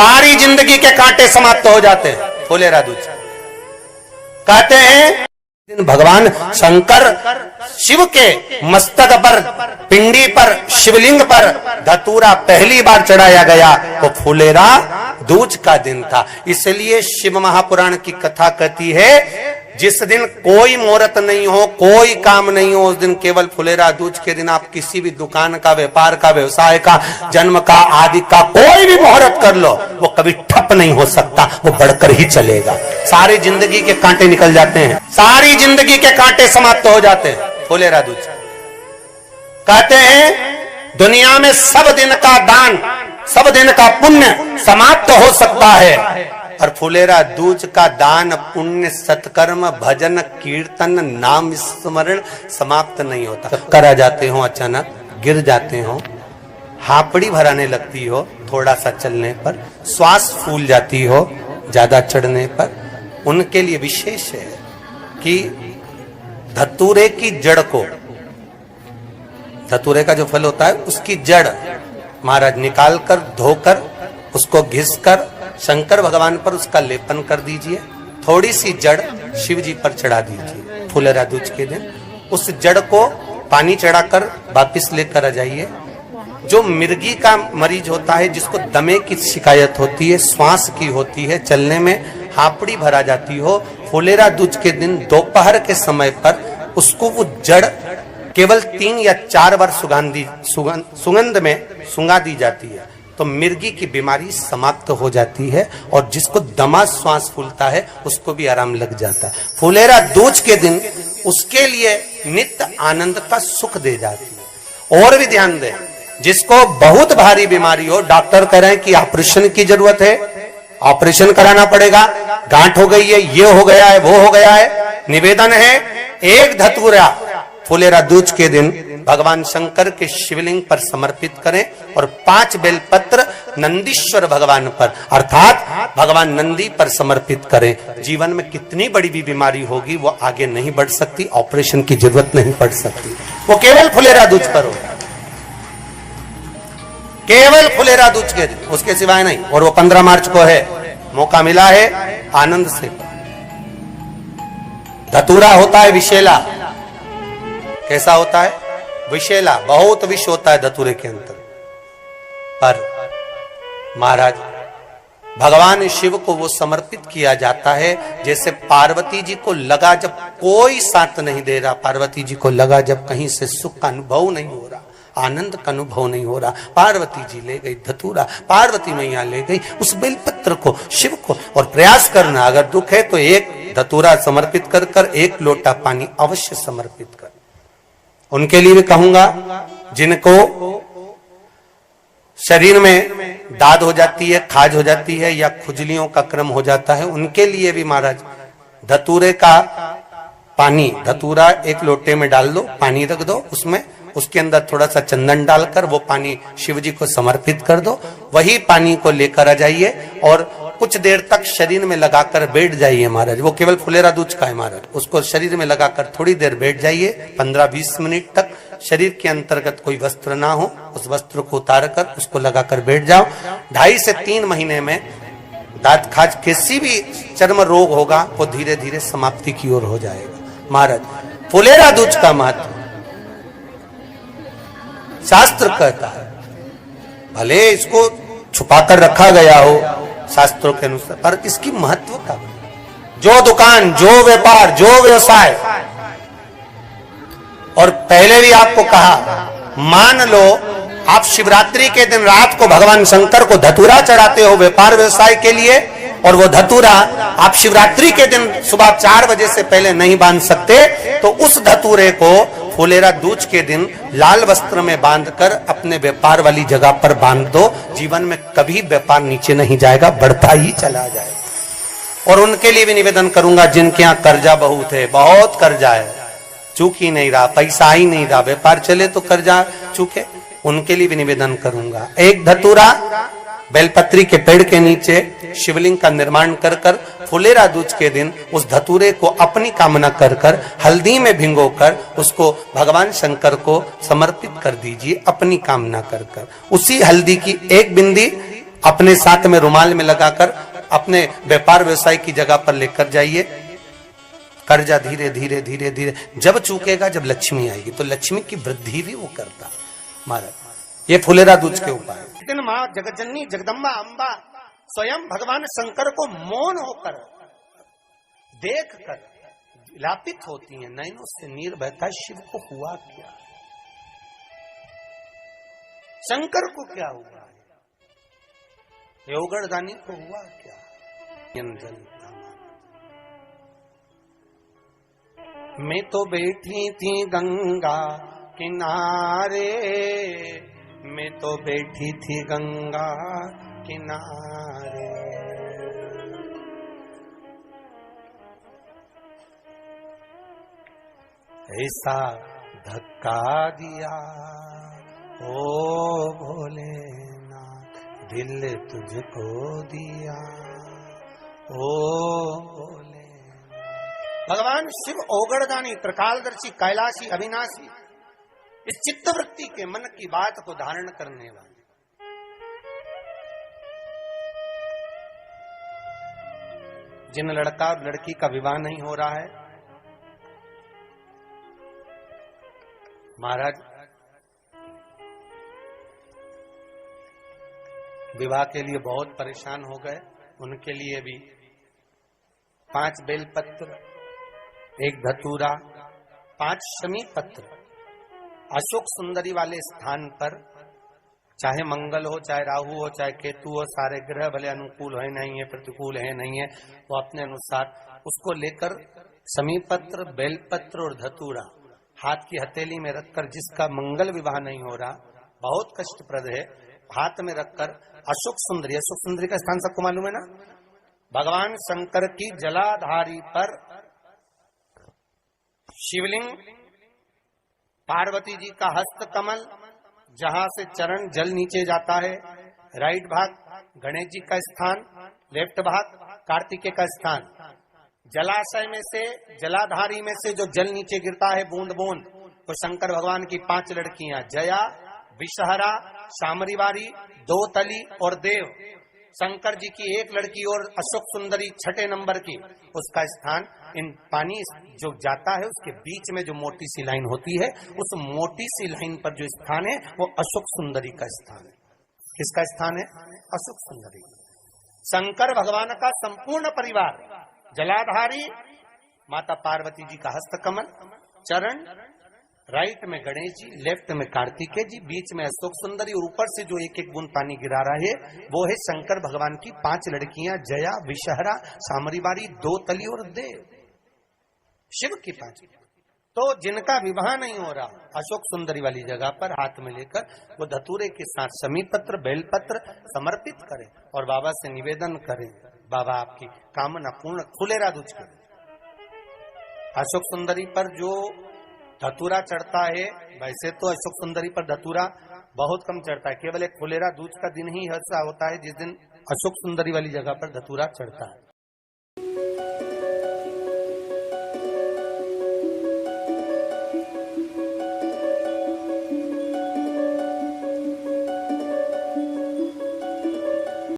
सारी जिंदगी के कांटे समाप्त हो जाते हैं। फुलेरा दूज कहते हैं भगवान शंकर शिव के मस्तक पर, पिंडी पर, शिवलिंग पर धतूरा पहली बार चढ़ाया गया तो फुलेरा दूज का दिन था। इसलिए शिव महापुराण की कथा कहती है जिस दिन कोई मुहूर्त नहीं हो, कोई काम नहीं हो, उस दिन केवल फुलेरा दूज के दिन आप किसी भी दुकान का, व्यापार का, व्यवसाय का, जन्म का, आदि का कोई भी मुहूर्त कर लो, वो कभी ठप नहीं हो सकता, वो बढ़कर ही चलेगा। सारी जिंदगी के कांटे निकल जाते हैं, सारी जिंदगी के कांटे समाप्त हो जाते हैं। फुलेरा दूज कहते हैं दुनिया में सब दिन का दान, सब दिन का पुण्य समाप्त हो सकता है, और फुलेरा दूज का दान, पुण्य, सत्कर्म, भजन, कीर्तन, नाम स्मरण समाप्त नहीं होता। चक्कर आ जाते हो, अचानक गिर जाते हो, हापड़ी भराने लगती हो थोड़ा सा चलने पर, श्वास फूल जाती हो ज्यादा चढ़ने पर, उनके लिए विशेष है कि धतूरे की जड़ को, धतूरे का जो फल होता है उसकी जड़ महाराज निकाल कर, धोकर, उसको घिस कर शंकर भगवान पर उसका लेपन कर दीजिए, थोड़ी सी जड़ शिव जी पर चढ़ा दीजिए। फुलेरा दूज के दिन उस जड़ को पानी चढ़ाकर वापिस लेकर आ जाइए। जो मिर्गी का मरीज होता है, जिसको दमे की शिकायत होती है, श्वास की होती है, चलने में हापड़ी भरा जाती हो, फुलेरा दूज के दिन दोपहर के समय पर उसको वो जड़ केवल 3 या 4 बार सुगंध में सुंगा दी जाती है तो मिर्गी की बीमारी समाप्त हो जाती है, और जिसको दमा श्वास फूलता है उसको भी आराम लग जाता है। फुलेरा दूज के दिन उसके लिए नित्य आनंद का सुख दे जाती है। और भी ध्यान दें, जिसको बहुत भारी बीमारी हो, डॉक्टर कह रहे हैं कि ऑपरेशन की जरूरत है, ऑपरेशन कराना पड़ेगा, गांठ हो गई है, ये हो गया है, वो हो गया है, निवेदन है एक धतूरा फुलेरा दूज के दिन भगवान शंकर के शिवलिंग पर समर्पित करें, और 5 बेलपत्र नंदीश्वर भगवान पर अर्थात भगवान नंदी पर समर्पित करें। जीवन में कितनी बड़ी भी बीमारी होगी वो आगे नहीं बढ़ सकती, ऑपरेशन की जरूरत नहीं पड़ सकती, वो केवल फुलेरा दूज पर होगा, केवल फुलेरा दूज के दिन, उसके सिवाय नहीं। और वो 15 मार्च को है, मौका मिला है, आनंद से। धतूरा होता है विषैला, कैसा होता है? विषैला, बहुत विष होता है धतूरे के अंदर। पर महाराज भगवान शिव को वो समर्पित किया जाता है जैसे पार्वती जी को लगा जब कोई साथ नहीं दे रहा, पार्वती जी को लगा जब कहीं से सुख का अनुभव नहीं हो रहा, आनंद का अनुभव नहीं हो रहा, पार्वती जी ले गई धतूरा, पार्वती मैया ले गई उस बेलपत्र को शिव को। और प्रयास करना, अगर दुख है तो एक धतूरा समर्पित कर कर 1 लोटा पानी अवश्य समर्पित कर। उनके लिए भी कहूंगा जिनको शरीर में दाद हो जाती है, खाज हो जाती है, या खुजलियों का क्रम हो जाता है, उनके लिए भी महाराज धतूरे का पानी, धतूरा 1 लोटे में डाल दो, पानी रख दो उसमें, उसके अंदर थोड़ा सा चंदन डालकर वो पानी शिव जी को समर्पित कर दो। वही पानी को लेकर आ जाइए और कुछ देर तक शरीर में लगाकर बैठ जाइए महाराज। वो केवल फुलेरा दूज का है महाराज, उसको शरीर में लगाकर थोड़ी देर बैठ जाइए, 15-20 मिनट तक। शरीर के अंतर्गत कोई वस्त्र ना हो, उस वस्त्र को उतार कर उसको लगाकर बैठ जाओ। 2.5 से 3 महीने में दांत खाज, किसी भी चर्म रोग होगा वो धीरे धीरे समाप्ति की ओर हो जाएगा। महाराज फुलेरा दूज का महत्व शास्त्र कहता है, भले इसको छुपाकर रखा गया हो शास्त्रों के अनुसार, पर इसकी महत्व का, जो दुकान, जो व्यापार, जो व्यवसाय, और पहले भी आपको कहा, मान लो आप शिवरात्रि के दिन रात को भगवान शंकर को धतूरा चढ़ाते हो व्यापार व्यवसाय के लिए, और वो धतूरा आप शिवरात्रि के दिन सुबह 4 बजे से पहले नहीं बांध सकते, तो उस धतूरे को फुलेरा दूज के दिन लाल वस्त्र में बांधकर अपने व्यापार वाली जगह पर बांध दो। जीवन में कभी व्यापार नीचे नहीं जाएगा, बढ़ता ही चला जाएगा। और उनके लिए भी निवेदन करूंगा जिनके यहाँ कर्जा बहुत है, बहुत कर्जा है, चूक ही नहीं रहा, पैसा ही नहीं रहा, व्यापार चले तो कर्जा चूके, उनके लिए भी निवेदन करूंगा। एक धतूरा बेलपत्री के पेड़ के नीचे शिवलिंग का निर्माण कर कर फुलेरा दूज के दिन उस धतूरे को अपनी कामना कर कर हल्दी में भिंगोकर उसको भगवान शंकर को समर्पित कर दीजिए अपनी कामना कर कर। उसी हल्दी की 1 बिंदी अपने साथ में रुमाल में लगाकर अपने व्यापार व्यवसाय की जगह पर लेकर जाइए। कर्जा धीरे धीरे धीरे धीरे जब चूकेगा, जब लक्ष्मी आएगी, तो लक्ष्मी की वृद्धि भी वो करता महाराज। ये फुलेरा दूज के उपाय। लेकिन माँ जगतजननी जगदम्बा अम्बा स्वयं भगवान शंकर को मौन होकर देख कर विलापित होती है, नैनों से नीर बहता। शिव को हुआ क्या, शंकर को क्या हुआ है, योगड़दानी को हुआ क्या। मैं तो बैठी थी गंगा किनारे, मैं तो बैठी थी गंगा किनारे, ऐसा धक्का दिया ओ भोलेनाथ, दिल तुझको दिया ओ भोले। भगवान शिव ओगड़दानी, त्रिकालदर्शी, कैलाशी, अविनाशी, इस चित्तवृत्ति के मन की बात को धारण करने वाले। जिन लड़का और लड़की का विवाह नहीं हो रहा है, महाराज विवाह के लिए बहुत परेशान हो गए, उनके लिए भी 5 बेलपत्र, 1 धतूरा, 5 शमी पत्र अशोक सुंदरी वाले स्थान पर, चाहे मंगल हो, चाहे राहु हो, चाहे केतु हो, सारे ग्रह भले अनुकूल है नहीं है, प्रतिकूल है नहीं है, वो अपने अनुसार उसको लेकर शमी पत्र, बेलपत्र और धतूरा हाथ की हथेली में रखकर, जिसका मंगल विवाह नहीं हो रहा, बहुत कष्टप्रद है, हाथ में रखकर अशोक सुंदरी, अशोक सुंदरी का स्थान सबको मालूम है ना, भगवान शंकर की जलाधारी पर शिवलिंग, पार्वती जी का हस्त कमल, जहां से चरण जल नीचे जाता है, राइट भाग गणेश जी का स्थान, लेफ्ट भाग कार्तिकेय का स्थान। जलाशय में से, जलाधारी में से जो जल नीचे गिरता है बूंद बूंद, तो शंकर भगवान की 5 लड़कियां, जया, विषहरा, सामरीवारी, दोतली और देव, शंकर जी की 1 लड़की और अशोक सुंदरी 6 नंबर की, उसका स्थान। इन पानी जो जाता है उसके बीच में जो मोटी सी लाइन होती है, उस मोटी सी लाइन पर जो स्थान है वो अशोक सुंदरी का स्थान है। किसका स्थान है? अशोक सुंदरी। शंकर भगवान का संपूर्ण परिवार, जलाधारी माता पार्वती जी का हस्तकमल, चरण, राइट में गणेश जी, लेफ्ट में कार्तिकेय जी, बीच में अशोक सुंदरी, और ऊपर से जो 1-1 बूंद पानी गिरा रहा है वो है शंकर भगवान की 5 लड़कियां, जया, विषहरा, सामरीवारी, दोतली और देव, शिव की 5। तो जिनका विवाह नहीं हो रहा, अशोक सुंदरी वाली जगह पर हाथ में लेकर वो धतूरे के साथ शमी पत्र, बेलपत्र समर्पित करें और बाबा से निवेदन करें, बाबा आपकी कामना पूर्ण, फुलेरा दूज करें। अशोक सुंदरी पर जो धतूरा चढ़ता है, वैसे तो अशोक सुंदरी पर धतूरा बहुत कम चढ़ता है, केवल एक फुलेरा दूज का दिन ही ऐसा होता है जिस दिन अशोक सुंदरी वाली जगह पर धतूरा चढ़ता है।